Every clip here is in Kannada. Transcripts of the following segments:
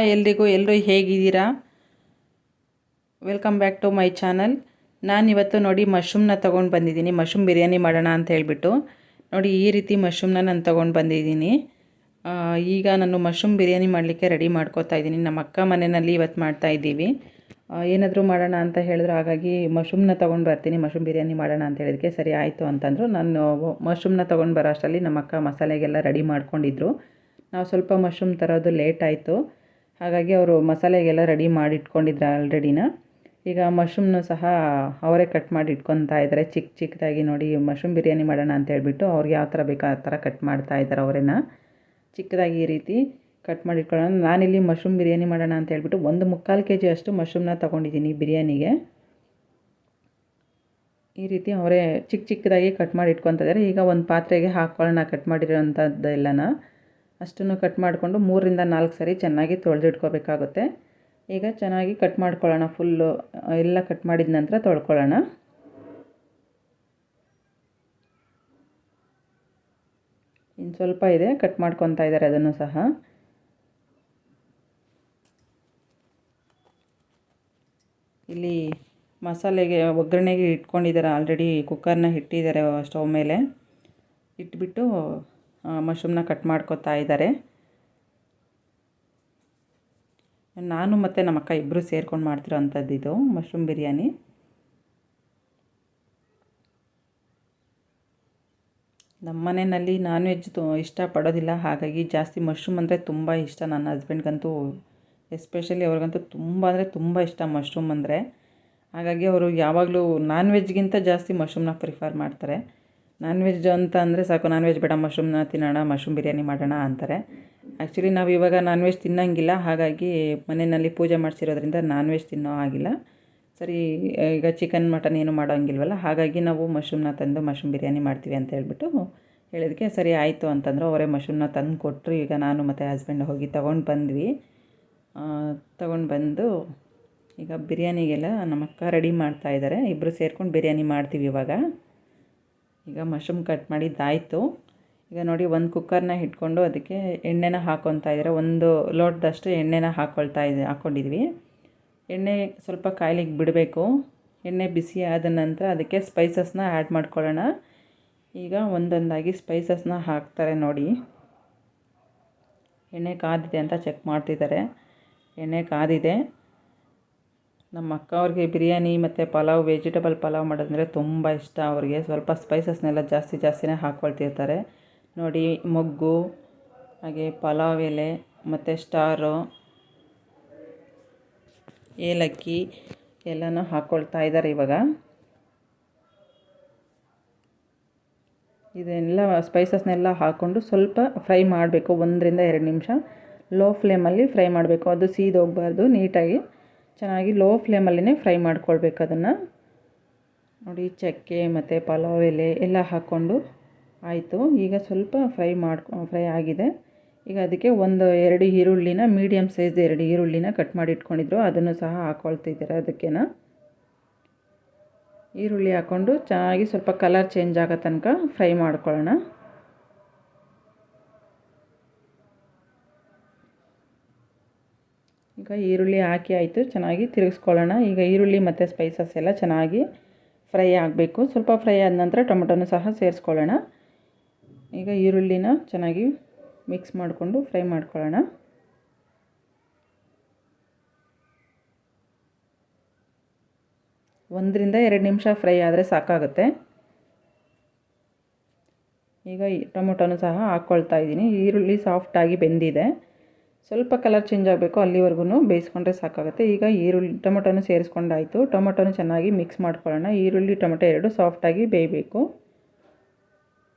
ಹಾಯ್ ಎಲ್ರಿಗೂ, ಎಲ್ಲರೂ ಹೇಗಿದ್ದೀರಾ? Welcome back to my channel. ನಾನಿವತ್ತು ನೋಡಿ ಮಶ್ರೂಮ್ನ ತೊಗೊಂಡು ಬಂದಿದ್ದೀನಿ. ಮಶ್ರೂಮ್ ಬಿರಿಯಾನಿ ಮಾಡೋಣ ಅಂತ ಹೇಳಿಬಿಟ್ಟು ನೋಡಿ ಈ ರೀತಿ ಮಶ್ರೂಮ್ನ ನಾನು ತೊಗೊಂಡು ಬಂದಿದ್ದೀನಿ. ಈಗ ನಾನು ಮಶ್ರೂಮ್ ಬಿರಿಯಾನಿ ಮಾಡಲಿಕ್ಕೆ ರೆಡಿ ಮಾಡ್ಕೋತಾ ಇದ್ದೀನಿ. ನಮ್ಮ ಅಕ್ಕ ಮನೆಯಲ್ಲಿ ಇವತ್ತು ಮಾಡ್ತಾಯಿದ್ದೀವಿ. ಏನಾದರೂ ಮಾಡೋಣ ಅಂತ ಹೇಳಿದ್ರು, ಹಾಗಾಗಿ ಮಶ್ರೂಮ್ನ ತೊಗೊಂಡು ಬರ್ತೀನಿ, ಮಶ್ರೂಮ್ ಬಿರಿಯಾನಿ ಮಾಡೋಣ ಅಂತ ಹೇಳಿದಕ್ಕೆ ಸರಿ ಆಯಿತು ಅಂತಂದರು. ನಾನು ಮಶ್ರೂಮ್ನ ತೊಗೊಂಡು ಬರೋ ಅಷ್ಟರಲ್ಲಿ ನಮ್ಮ ಅಕ್ಕ ಮಸಾಲೆಗೆಲ್ಲ ರೆಡಿ ಮಾಡ್ಕೊಂಡಿದ್ರು. ನಾವು ಸ್ವಲ್ಪ ಮಶ್ರೂಮ್ ತರೋದು ಲೇಟ್ ಆಯಿತು, ಹಾಗಾಗಿ ಅವರು ಮಸಾಲೆಗೆಲ್ಲ ರೆಡಿ ಮಾಡಿ ಇಟ್ಕೊಂಡಿದ್ರು ಆಲ್ರೆಡಿನ. ಈಗ ಮಶ್ರೂಮ್ನು ಸಹ ಅವರೇ ಕಟ್ ಮಾಡಿ ಇಟ್ಕೊತಾ ಇದ್ದಾರೆ ಚಿಕ್ಕ ಚಿಕ್ಕದಾಗಿ. ನೋಡಿ ಮಶ್ರೂಮ್ ಬಿರಿಯಾನಿ ಮಾಡೋಣ ಅಂತ ಹೇಳ್ಬಿಟ್ಟು ಅವ್ರಿಗೆ ಯಾವ ಥರ ಬೇಕೋ ಆ ಥರ ಕಟ್ ಮಾಡ್ತಾ ಇದ್ದಾರೆ ಅವರೇನ ಚಿಕ್ಕದಾಗಿ ಈ ರೀತಿ ಕಟ್ ಮಾಡಿ ಇಟ್ಕೊಳ್ಳೋಣ. ನಾನಿಲ್ಲಿ ಮಶ್ರೂಮ್ ಬಿರಿಯಾನಿ ಮಾಡೋಣ ಅಂತ ಹೇಳ್ಬಿಟ್ಟು 1/4 kg ಅಷ್ಟು ಮಶ್ರೂಮ್ನ ತೊಗೊಂಡಿದ್ದೀನಿ ಬಿರಿಯಾನಿಗೆ. ಈ ರೀತಿ ಅವರೇ ಚಿಕ್ಕ ಚಿಕ್ಕದಾಗಿ ಕಟ್ ಮಾಡಿ ಇಟ್ಕೊತಾ ಇದ್ದಾರೆ. ಈಗ ಒಂದು ಪಾತ್ರೆಗೆ ಹಾಕ್ಕೊಳ್ಳೋಣ ಕಟ್ ಮಾಡಿರೋಂಥದ್ದೆಲ್ಲನ. ಅಷ್ಟನ್ನು ಕಟ್ ಮಾಡಿಕೊಂಡು 3ರಿಂದ 4 ಸರಿ ಚೆನ್ನಾಗಿ ತೊಳೆದಿಟ್ಕೋಬೇಕಾಗುತ್ತೆ. ಈಗ ಚೆನ್ನಾಗಿ ಕಟ್ ಮಾಡ್ಕೊಳ್ಳೋಣ. ಫುಲ್ಲು ಎಲ್ಲ ಕಟ್ ಮಾಡಿದ ನಂತರ ತೊಳ್ಕೊಳ್ಳೋಣ. ಇನ್ನು ಸ್ವಲ್ಪ ಇದೆ, ಕಟ್ ಮಾಡ್ಕೊತಾ ಇದ್ದಾರೆ ಅದನ್ನು ಸಹ. ಇಲ್ಲಿ ಮಸಾಲೆಗೆ ಒಗ್ಗರಣೆಗೆ ಇಟ್ಕೊಂಡಿದ್ದಾರೆ ಆಲ್ರೆಡಿ. ಕುಕ್ಕರ್ನ ಇಟ್ಟಿದ್ದಾರೆ ಸ್ಟವ್ ಮೇಲೆ ಇಟ್ಬಿಟ್ಟು ಮಶ್ರೂಮ್ನ ಕಟ್ ಮಾಡ್ಕೊತಾ ಇದ್ದಾರೆ. ನಾನು ಮತ್ತು ನಮ್ಮ ಅಕ್ಕ ಇಬ್ಬರು ಸೇರ್ಕೊಂಡು ಮಾಡ್ತಿರೋ ಅಂಥದ್ದು ಇದು ಮಶ್ರೂಮ್ ಬಿರಿಯಾನಿ. ನಮ್ಮ ಮನೆಯಲ್ಲಿ ನಾನ್ ವೆಜ್ ಇಷ್ಟಪಡೋದಿಲ್ಲ, ಹಾಗಾಗಿ ಜಾಸ್ತಿ ಮಶ್ರೂಮ್ ಅಂದರೆ ತುಂಬ ಇಷ್ಟ. ನನ್ನ ಹಸ್ಬೆಂಡ್ಗಂತೂ ಎಸ್ಪೆಷಲಿ ಅವ್ರಿಗಂತೂ ತುಂಬ ಅಂದರೆ ತುಂಬ ಇಷ್ಟ ಮಶ್ರೂಮ್ ಅಂದರೆ. ಹಾಗಾಗಿ ಅವರು ಯಾವಾಗಲೂ ನಾನ್ ವೆಜ್ಗಿಂತ ಜಾಸ್ತಿ ಮಶ್ರೂಮ್ನ ಪ್ರಿಫರ್ ಮಾಡ್ತಾರೆ. ನಾನ್ ವೆಜ್ ಅಂತ ಅಂದರೆ ಸಾಕು, ನಾನ್ ವೆಜ್ ಬೇಡ ಮಶ್ರೂಮ್ನ ತಿನ್ನೋಣ, ಮಶ್ರೂಮ್ ಬಿರಿಯಾನಿ ಮಾಡೋಣ ಅಂತಾರೆ. ಆ್ಯಕ್ಚುಲಿ ನಾವು ಇವಾಗ ನಾನ್ ವೆಜ್ ತಿನ್ನೋಂಗಿಲ್ಲ, ಹಾಗಾಗಿ ಮನೆಯಲ್ಲಿ ಪೂಜೆ ಮಾಡಿಸಿರೋದ್ರಿಂದ ನಾನ್ ವೆಜ್ ತಿನ್ನೋ ಆಗಿಲ್ಲ. ಸರಿ, ಈಗ ಚಿಕನ್ ಮಟನ್ ಏನು ಮಾಡೋಂಗಿಲ್ವಲ್ಲ, ಹಾಗಾಗಿ ನಾವು ಮಶ್ರೂಮ್ನ ತಂದು ಮಶ್ರೂಮ್ ಬಿರಿಯಾನಿ ಮಾಡ್ತೀವಿ ಅಂತ ಹೇಳ್ಬಿಟ್ಟು ಹೇಳಿದಕ್ಕೆ ಸರಿ ಆಯಿತು ಅಂತಂದರು. ಅವರೇ ಮಶ್ರೂಮ್ನ ತಂದು ಕೊಟ್ಟರು. ಈಗ ನಾನು ಮತ್ತು ಹಸ್ಬೆಂಡ್ ಹೋಗಿ ತೊಗೊಂಡು ಬಂದ್ವಿ. ತೊಗೊಂಡು ಬಂದು ಈಗ ಬಿರಿಯಾನಿಗೆಲ್ಲ ನಮ್ಮ ಅಕ್ಕ ರೆಡಿ ಮಾಡ್ತಾಯಿದ್ದಾರೆ. ಇಬ್ಬರು ಸೇರ್ಕೊಂಡು ಬಿರಿಯಾನಿ ಮಾಡ್ತೀವಿ ಇವಾಗ. ಈಗ ಮಶ್ರೂಮ್ ಕಟ್ ಮಾಡಿದ್ದಾಯಿತು. ಈಗ ನೋಡಿ ಒಂದು ಕುಕ್ಕರ್ನ ಇಟ್ಕೊಂಡು ಅದಕ್ಕೆ ಎಣ್ಣೆನ ಹಾಕ್ಕೊತಾ ಇದ್ದಾರೆ. 1 ಲೋಟದಷ್ಟು ಎಣ್ಣೆನ ಹಾಕ್ಕೊಂಡಿದ್ವಿ. ಎಣ್ಣೆ ಸ್ವಲ್ಪ ಕಾಯ್ಲಿಕ್ಕೆ ಬಿಡಬೇಕು. ಎಣ್ಣೆ ಬಿಸಿ ಆದ ನಂತರ ಅದಕ್ಕೆ ಸ್ಪೈಸಸ್ನ ಆ್ಯಡ್ ಮಾಡ್ಕೊಳ್ಳೋಣ. ಈಗ ಒಂದೊಂದಾಗಿ ಸ್ಪೈಸಸ್ನ ಹಾಕ್ತಾರೆ ನೋಡಿ. ಎಣ್ಣೆ ಕಾದಿದೆ ಅಂತ ಚೆಕ್ ಮಾಡ್ತಿದ್ದಾರೆ. ಎಣ್ಣೆ ಕಾದಿದೆ. ನಮ್ಮ ಅಕ್ಕ ಅವ್ರಿಗೆ ಬಿರಿಯಾನಿ ಮತ್ತು ಪಲಾವ್, ವೆಜಿಟೇಬಲ್ ಪಲಾವ್ ಮಾಡೋದಂದರೆ ತುಂಬ ಇಷ್ಟ. ಅವ್ರಿಗೆ ಸ್ವಲ್ಪ ಸ್ಪೈಸಸ್ನೆಲ್ಲ ಜಾಸ್ತಿನೇ ಹಾಕ್ಕೊಳ್ತಿರ್ತಾರೆ ನೋಡಿ. ಮೊಗ್ಗು, ಹಾಗೆ ಪಲಾವ್ ಎಲೆ ಮತ್ತು ಸ್ಟಾರು, ಏಲಕ್ಕಿ ಎಲ್ಲನೂ ಹಾಕ್ಕೊಳ್ತಾ ಇದ್ದಾರೆ ಇವಾಗ. ಇದೆಲ್ಲ ಸ್ಪೈಸಸ್ನೆಲ್ಲ ಹಾಕ್ಕೊಂಡು ಸ್ವಲ್ಪ ಫ್ರೈ ಮಾಡಬೇಕು. 1ರಿಂದ 2 ನಿಮಿಷ ಲೋ ಫ್ಲೇಮಲ್ಲಿ ಫ್ರೈ ಮಾಡಬೇಕು. ಅದು ಸೀದೋಗಬಾರ್ದು, ನೀಟಾಗಿ ಚೆನ್ನಾಗಿ ಲೋ ಫ್ಲೇಮಲ್ಲೇ ಫ್ರೈ ಮಾಡ್ಕೊಳ್ಬೇಕು ಅದನ್ನು ನೋಡಿ. ಚಕ್ಕೆ ಮತ್ತು ಪಲಾವ್ ಎಲೆ ಎಲ್ಲ ಹಾಕ್ಕೊಂಡು ಆಯಿತು. ಈಗ ಸ್ವಲ್ಪ ಫ್ರೈ ಆಗಿದೆ. ಈಗ ಅದಕ್ಕೆ 2 ಈರುಳ್ಳಿನ, ಮೀಡಿಯಮ್ ಸೈಜ್ 2 ಈರುಳ್ಳಿನ ಕಟ್ ಮಾಡಿ ಇಟ್ಕೊಂಡಿದ್ರು, ಅದನ್ನು ಸಹ ಹಾಕ್ಕೊಳ್ತಿದ್ದಾರೆ. ಅದಕ್ಕೇನ ಈರುಳ್ಳಿ ಹಾಕ್ಕೊಂಡು ಚೆನ್ನಾಗಿ ಸ್ವಲ್ಪ ಕಲರ್ ಚೇಂಜ್ ಆಗೋ ತನಕ ಫ್ರೈ ಮಾಡ್ಕೊಳ್ಳೋಣ. ಈಗ ಈರುಳ್ಳಿ ಹಾಕಿ ಆಯಿತು, ಚೆನ್ನಾಗಿ ತಿರುಗಿಸ್ಕೊಳ್ಳೋಣ. ಈಗ ಈರುಳ್ಳಿ ಮತ್ತು ಸ್ಪೈಸಸ್ ಎಲ್ಲ ಚೆನ್ನಾಗಿ ಫ್ರೈ ಆಗಬೇಕು. ಸ್ವಲ್ಪ ಫ್ರೈ ಆದ ನಂತರ ಟೊಮೆಟೊನೂ ಸಹ ಸೇರಿಸ್ಕೊಳ್ಳೋಣ. ಈಗ ಈರುಳ್ಳಿನ ಚೆನ್ನಾಗಿ ಮಿಕ್ಸ್ ಮಾಡಿಕೊಂಡು ಫ್ರೈ ಮಾಡ್ಕೊಳ್ಳೋಣ. ಒಂದರಿಂದ 2 ನಿಮಿಷ ಫ್ರೈ ಆದರೆ ಸಾಕಾಗುತ್ತೆ. ಈಗ ಟೊಮೆಟೊನೂ ಸಹ ಹಾಕ್ಕೊಳ್ತಾ ಇದ್ದೀನಿ. ಈರುಳ್ಳಿ ಸಾಫ್ಟಾಗಿ ಬೆಂದಿದೆ. ಸ್ವಲ್ಪ ಕಲರ್ ಚೇಂಜ್ ಆಗಬೇಕು, ಅಲ್ಲಿವರೆಗೂ ಬೇಯಿಸ್ಕೊಂಡ್ರೆ ಸಾಕಾಗುತ್ತೆ. ಈಗ ಟೊಮೆಟೊನೂ ಸೇರಿಸ್ಕೊಂಡಾಯಿತು. ಟೊಮೆಟೊನೂ ಚೆನ್ನಾಗಿ ಮಿಕ್ಸ್ ಮಾಡ್ಕೊಳ್ಳೋಣ. ಈರುಳ್ಳಿ ಟೊಮೆಟೊ 2 ಸಾಫ್ಟಾಗಿ ಬೇಯಬೇಕು.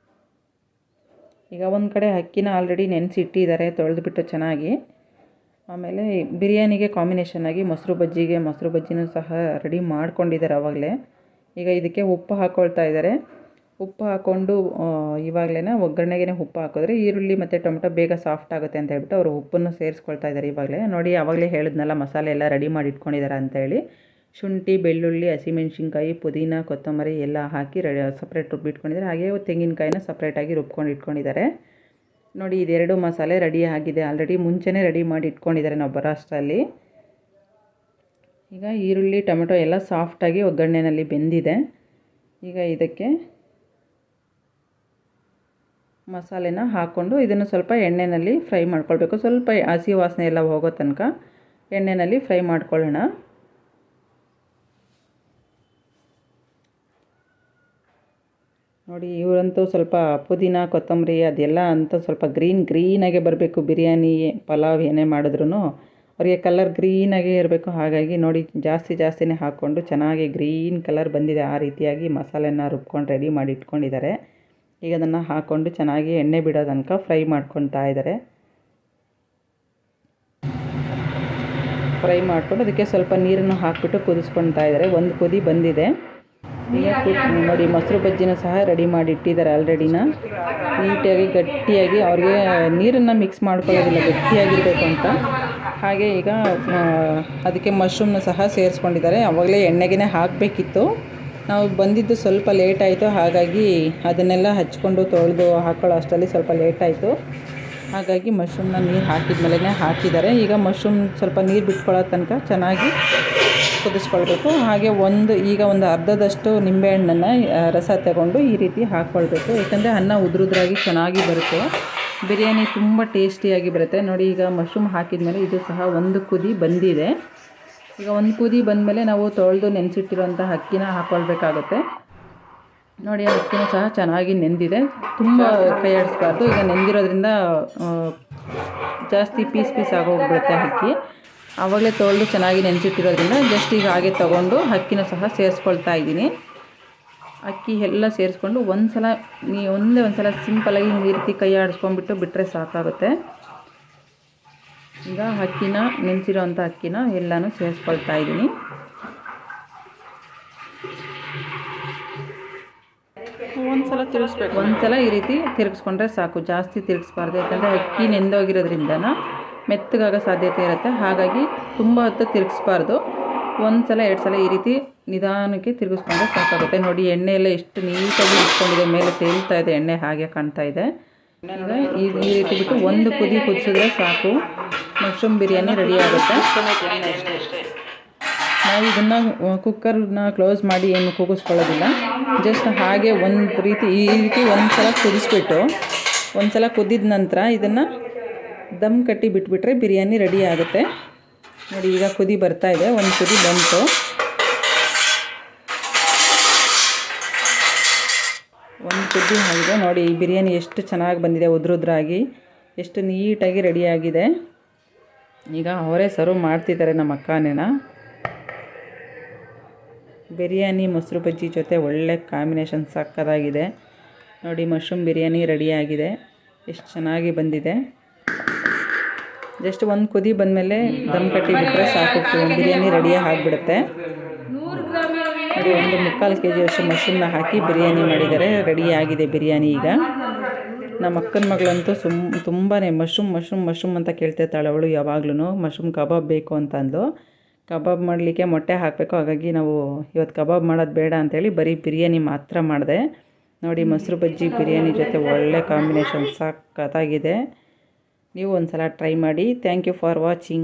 ಈಗ ಒಂದು ಕಡೆ ಅಕ್ಕಿನ ಆಲ್ರೆಡಿ ನೆನೆಸಿಟ್ಟಿದ್ದಾರೆ ತೊಳೆದುಬಿಟ್ಟು ಚೆನ್ನಾಗಿ. ಆಮೇಲೆ ಬಿರಿಯಾನಿಗೆ ಕಾಂಬಿನೇಷನ್ನಾಗಿ ಮೊಸರು ಬಜ್ಜಿನೂ ಸಹ ರೆಡಿ ಮಾಡ್ಕೊಂಡಿದ್ದಾರೆ ಆವಾಗಲೇ. ಈಗ ಇದಕ್ಕೆ ಉಪ್ಪು ಹಾಕ್ಕೊಳ್ತಾ ಇದ್ದಾರೆ. ಉಪ್ಪು ಹಾಕ್ಕೊಂಡು ಇವಾಗಲೇ ಒಗ್ಗರಣೆಗೆ ಉಪ್ಪು ಹಾಕಿದ್ರೆ ಈರುಳ್ಳಿ ಮತ್ತು ಟೊಮೆಟೊ ಬೇಗ ಸಾಫ್ಟ್ ಆಗುತ್ತೆ ಅಂತ ಹೇಳ್ಬಿಟ್ಟು ಅವರು ಉಪ್ಪನ್ನು ಸೇರಿಸ್ಕೊಳ್ತಾ ಇದ್ದಾರೆ ಇವಾಗಲೇ. ನೋಡಿ ಆವಾಗಲೇ ಹೇಳಿದ್ನಲ್ಲ ಮಸಾಲೆ ಎಲ್ಲ ರೆಡಿ ಮಾಡಿ ಇಟ್ಕೊಂಡಿದ್ದಾರೆ ಅಂತೇಳಿ. ಶುಂಠಿ, ಬೆಳ್ಳುಳ್ಳಿ, ಹಸಿಮೆಣ್ಸಿನ್ಕಾಯಿ, ಪುದೀನ, ಕೊತ್ತಂಬರಿ ಎಲ್ಲ ಹಾಕಿ ಸಪ್ರೇಟ್ ರುಬ್ಬಿಟ್ಕೊಂಡಿದ್ದಾರೆ. ಹಾಗೆ ತೆಂಗಿನಕಾಯಿನ ಸಪ್ರೇಟಾಗಿ ರುಬ್ಕೊಂಡು ಇಟ್ಕೊಂಡಿದ್ದಾರೆ. ನೋಡಿ ಇದೆರಡು ಮಸಾಲೆ ರೆಡಿ ಆಗಿದೆ, ಆಲ್ರೆಡಿ ಮುಂಚೆನೇ ರೆಡಿ ಮಾಡಿ ಇಟ್ಕೊಂಡಿದ್ದಾರೆ ನಾವು ಬರೋ ಅಷ್ಟರಲ್ಲಿ. ಈಗ ಈರುಳ್ಳಿ ಟೊಮೆಟೊ ಎಲ್ಲ ಸಾಫ್ಟಾಗಿ ಒಗ್ಗರಣೆಯಲ್ಲಿ ಬೆಂದಿದೆ. ಈಗ ಇದಕ್ಕೆ ಮಸಾಲೆನ ಹಾಕ್ಕೊಂಡು ಇದನ್ನು ಸ್ವಲ್ಪ ಎಣ್ಣೆಯಲ್ಲಿ ಫ್ರೈ ಮಾಡ್ಕೊಳ್ಬೇಕು. ಸ್ವಲ್ಪ ಹಸಿ ವಾಸನೆ ಎಲ್ಲ ಹೋಗೋ ತನಕ ಎಣ್ಣೆಯಲ್ಲಿ ಫ್ರೈ ಮಾಡ್ಕೊಳ್ಳೋಣ. ನೋಡಿ ಇವರಂತೂ ಸ್ವಲ್ಪ ಪುದೀನ ಕೊತ್ತಂಬರಿ ಅದೆಲ್ಲ ಅಂತ ಸ್ವಲ್ಪ ಗ್ರೀನಾಗೆ ಬರಬೇಕು. ಬಿರಿಯಾನಿ ಪಲಾವ್ ಏನೇ ಮಾಡಿದ್ರೂ ಅವರಿಗೆ ಕಲರ್ ಗ್ರೀನಾಗೇ ಇರಬೇಕು. ಹಾಗಾಗಿ ನೋಡಿ ಜಾಸ್ತಿನೇ ಹಾಕ್ಕೊಂಡು ಚೆನ್ನಾಗಿ ಗ್ರೀನ್ ಕಲರ್ ಬಂದಿದೆ. ಆ ರೀತಿಯಾಗಿ ಮಸಾಲೆನ ರುಬ್ಕೊಂಡು ರೆಡಿ ಮಾಡಿ ಇಟ್ಕೊಂಡಿದ್ದಾರೆ. ಈಗ ಅದನ್ನು ಹಾಕ್ಕೊಂಡು ಚೆನ್ನಾಗಿ ಎಣ್ಣೆ ಬಿಡೋ ತನಕ ಫ್ರೈ ಮಾಡ್ಕೊತಾ ಇದ್ದಾರೆ. ಫ್ರೈ ಮಾಡ್ಕೊಂಡು ಅದಕ್ಕೆ ಸ್ವಲ್ಪ ನೀರನ್ನು ಹಾಕಿಬಿಟ್ಟು ಕುದಿಸ್ಕೊತಾ ಇದ್ದಾರೆ. ಒಂದು ಕುದಿ ಬಂದಿದೆ. ಈಗ ನೋಡಿ ಮೊಸರು ಬಜ್ಜಿನ ಸಹ ರೆಡಿ ಮಾಡಿ ಇಟ್ಟಿದ್ದಾರೆ ಆಲ್ರೆಡಿನ. ನೀಟಾಗಿ ಗಟ್ಟಿಯಾಗಿ ಅವ್ರಿಗೆ ನೀರನ್ನು ಮಿಕ್ಸ್ ಮಾಡ್ಕೊಳ್ಳೋದಿಲ್ಲ, ಗಟ್ಟಿಯಾಗಿರಬೇಕು ಅಂತ. ಹಾಗೆ ಈಗ ಅದಕ್ಕೆ ಮಶ್ರೂಮ್ನ ಸಹ ಸೇರಿಸ್ಕೊಂಡಿದ್ದಾರೆ. ಆವಾಗಲೇ ಎಣ್ಣೆಗೆ ಹಾಕಬೇಕಿತ್ತು, ನಾವು ಬಂದಿದ್ದು ಸ್ವಲ್ಪ ಲೇಟ್ ಆಯಿತು. ಹಾಗಾಗಿ ಅದನ್ನೆಲ್ಲ ಹಚ್ಕೊಂಡು ತೊಳೆದು ಹಾಕೊಳ್ಳೋ ಅಷ್ಟರಲ್ಲಿ ಸ್ವಲ್ಪ ಲೇಟ್ ಆಯಿತು. ಹಾಗಾಗಿ ಮಶ್ರೂಮ್ನ ನೀರು ಹಾಕಿದ ಮೇಲೇ ಹಾಕಿದ್ದಾರೆ. ಈಗ ಮಶ್ರೂಮ್ ಸ್ವಲ್ಪ ನೀರು ಬಿಟ್ಕೊಳ್ಳೋ ತನಕ ಚೆನ್ನಾಗಿ ಕುದಿಸ್ಕೊಳ್ಬೇಕು. ಹಾಗೆ ಈಗ ಒಂದು ಅರ್ಧದಷ್ಟು ನಿಂಬೆಹಣ್ಣನ್ನು ರಸ ತಗೊಂಡು ಈ ರೀತಿ ಹಾಕ್ಕೊಳ್ಬೇಕು. ಯಾಕಂದರೆ ಅನ್ನ ಉದುರುದ್ರಾಗಿ ಚೆನ್ನಾಗಿ ಬರುತ್ತೆ, ಬಿರಿಯಾನಿ ತುಂಬ ಟೇಸ್ಟಿಯಾಗಿ ಬರುತ್ತೆ. ನೋಡಿ ಈಗ ಮಶ್ರೂಮ್ ಹಾಕಿದ ಮೇಲೆ ಇದು ಸಹ ಒಂದು ಕುದಿ ಬಂದಿದೆ. ಈಗ ಒಂದು ಕುದಿ ಬಂದಮೇಲೆ ನಾವು ತೊಳೆದು ನೆನೆಸಿಟ್ಟಿರೋಂಥ ಅಕ್ಕಿನ ಹಾಕ್ಕೊಳ್ಬೇಕಾಗುತ್ತೆ. ನೋಡಿ ಅಕ್ಕಿನೂ ಸಹ ಚೆನ್ನಾಗಿ ನೆಂದಿದೆ, ತುಂಬ ಕೈ ಆಡಿಸ್ಬಾರ್ದು. ಈಗ ನೆಂದಿರೋದ್ರಿಂದ ಜಾಸ್ತಿ ಪೀಸ್ ಆಗೋಗ್ಬಿಡುತ್ತೆ ಅಕ್ಕಿ. ಆವಾಗಲೇ ತೊಳೆದು ಚೆನ್ನಾಗಿ ನೆನೆಸಿಟ್ಟಿರೋದ್ರಿಂದ ಜಸ್ಟ್ ಈಗ ಹಾಗೆ ತೊಗೊಂಡು ಅಕ್ಕಿನ ಸಹ ಸೇರಿಸ್ಕೊಳ್ತಾ ಇದ್ದೀನಿ. ಅಕ್ಕಿ ಎಲ್ಲ ಸೇರಿಸ್ಕೊಂಡು ಒಂದೇ ಒಂದು ಸಲ ಸಿಂಪಲಾಗಿ ಈ ರೀತಿ ಕೈ ಆಡಿಸ್ಕೊಂಡ್ಬಿಟ್ಟು ಬಿಟ್ಟರೆ ಸಾಕಾಗುತ್ತೆ. ಈಗ ನೆನೆಸಿರೋ ಅಂಥ ಅಕ್ಕಿನ ಎಲ್ಲನೂ ಸೇರಿಸ್ಕೊಳ್ತಾ ಇದ್ದೀನಿ. ಒಂದ್ಸಲ ಈ ರೀತಿ ತಿರುಗಿಸ್ಕೊಂಡ್ರೆ ಸಾಕು, ಜಾಸ್ತಿ ತಿರುಗಿಸ್ಬಾರ್ದು. ಯಾಕಂದರೆ ಅಕ್ಕಿ ನೆಂದೋಗಿರೋದ್ರಿಂದ ಮೆತ್ತಗಾಗೋ ಸಾಧ್ಯತೆ ಇರುತ್ತೆ. ಹಾಗಾಗಿ ತುಂಬ ಹೊತ್ತು ತಿರುಗಿಸ್ಬಾರ್ದು. ಒಂದು ಸಲ 2 ಸಲ ಈ ರೀತಿ ನಿಧಾನಕ್ಕೆ ತಿರುಗಿಸ್ಕೊಂಡ್ರೆ ಸಾಕಾಗುತ್ತೆ. ನೋಡಿ ಎಣ್ಣೆ ಎಲ್ಲ ಎಷ್ಟು ನೀಟಾಗಿ ಇಟ್ಕೊಂಡಿದೆ, ಮೇಲೆ ತೇಲ್ತಾ ಇದೆ ಎಣ್ಣೆ, ಹಾಗೆ ಕಾಣ್ತಾ ಇದೆ. ಈ ರೀತಿ ಬಿಟ್ಟು ಒಂದು ಕುದಿ ಕುದಿಸಿದ್ರೆ ಸಾಕು, ಮಶ್ರೂಮ್ ಬಿರಿಯಾನಿ ರೆಡಿ ಆಗುತ್ತೆ. ನಾವು ಇದನ್ನು ಕುಕ್ಕರ್ನ ಕ್ಲೋಸ್ ಮಾಡಿ ಏನು ಕೂಗಿಸ್ಕೊಳ್ಳೋದಿಲ್ಲ, ಜಸ್ಟ್ ಹಾಗೆ ಈ ರೀತಿ ಒಂದು ಸಲ ಕುದಿಸ್ಬಿಟ್ಟು ಒಂದು ಸಲ ಕುದ್ದಿದ ನಂತರ ಇದನ್ನು ದಮ್ ಕಟ್ಟಿ ಬಿಟ್ಬಿಟ್ರೆ ಬಿರಿಯಾನಿ ರೆಡಿ ಆಗುತ್ತೆ. ನೋಡಿ ಈಗ ಕುದಿ ಬರ್ತಾ ಇದೆ, ಒಂದು ಕುದಿ ಬಂತು. ಒಂದು ಕುದಿ ಆಗಿದೆ. ನೋಡಿ ಈ ಬಿರಿಯಾನಿ ಎಷ್ಟು ಚೆನ್ನಾಗಿ ಬಂದಿದೆ, ಉದ್ರಾಗಿ ಎಷ್ಟು ನೀಟಾಗಿ ರೆಡಿಯಾಗಿದೆ. ಈಗ ಅವರೇ ಸರ್ವ್ ಮಾಡ್ತಿದ್ದಾರೆ ನಮ್ಮ ಅಕ್ಕನೇನ. ಬಿರಿಯಾನಿ ಮೊಸರು ಬಜ್ಜಿ ಜೊತೆ ಒಳ್ಳೆ ಕಾಂಬಿನೇಷನ್ ಸಕ್ಕತ್ತಾಗಿದೆ. ನೋಡಿ ಮಶ್ರೂಮ್ ಬಿರಿಯಾನಿ ರೆಡಿಯಾಗಿದೆ, ಎಷ್ಟು ಚೆನ್ನಾಗಿ ಬಂದಿದೆ. ಜಸ್ಟ್ ಒಂದು ಕುದಿ ಬಂದಮೇಲೆ ದಮ್ ಕಟ್ಟಿ ಬಿಟ್ಟರೆ ಸಾಕು, ಬಿರಿಯಾನಿ ರೆಡಿಯಾಗಿ ಆಗಿಬಿಡುತ್ತೆ. ನೋಡಿ 1.25 kg ಅಷ್ಟು ಮಶ್ರೂಮ್ನ ಹಾಕಿ ಬಿರಿಯಾನಿ ಮಾಡಿದ್ದಾರೆ, ರೆಡಿಯಾಗಿದೆ ಬಿರಿಯಾನಿ. ಈಗ ನಮ್ಮ ಅಕ್ಕನ ಮಗಳಂತೂ ತುಂಬಾ ಮಶ್ರೂಮ್ ಅಂತ ಕೇಳ್ತಿರ್ತಾಳೆ ಅವಳು. ಯಾವಾಗ್ಲೂ ಮಶ್ರೂಮ್ ಕಬಾಬ್ ಬೇಕು ಅಂತ ಅಂದು. ಕಬಾಬ್ ಮಾಡಲಿಕ್ಕೆ ಮೊಟ್ಟೆ ಹಾಕಬೇಕು, ಹಾಗಾಗಿ ನಾವು ಇವತ್ತು ಕಬಾಬ್ ಮಾಡೋದು ಬೇಡ ಅಂಥೇಳಿ ಬರೀ ಬಿರಿಯಾನಿ ಮಾತ್ರ ಮಾಡಿದೆ. ನೋಡಿ ಮೊಸರು ಬಜ್ಜಿ ಬಿರಿಯಾನಿ ಜೊತೆ ಒಳ್ಳೆ ಕಾಂಬಿನೇಷನ್ ಸಕ್ಕತ್ತಾಗಿದೆ. ನೀವು ಒಂದು ಸಲ ಟ್ರೈ ಮಾಡಿ. Thank you for watching.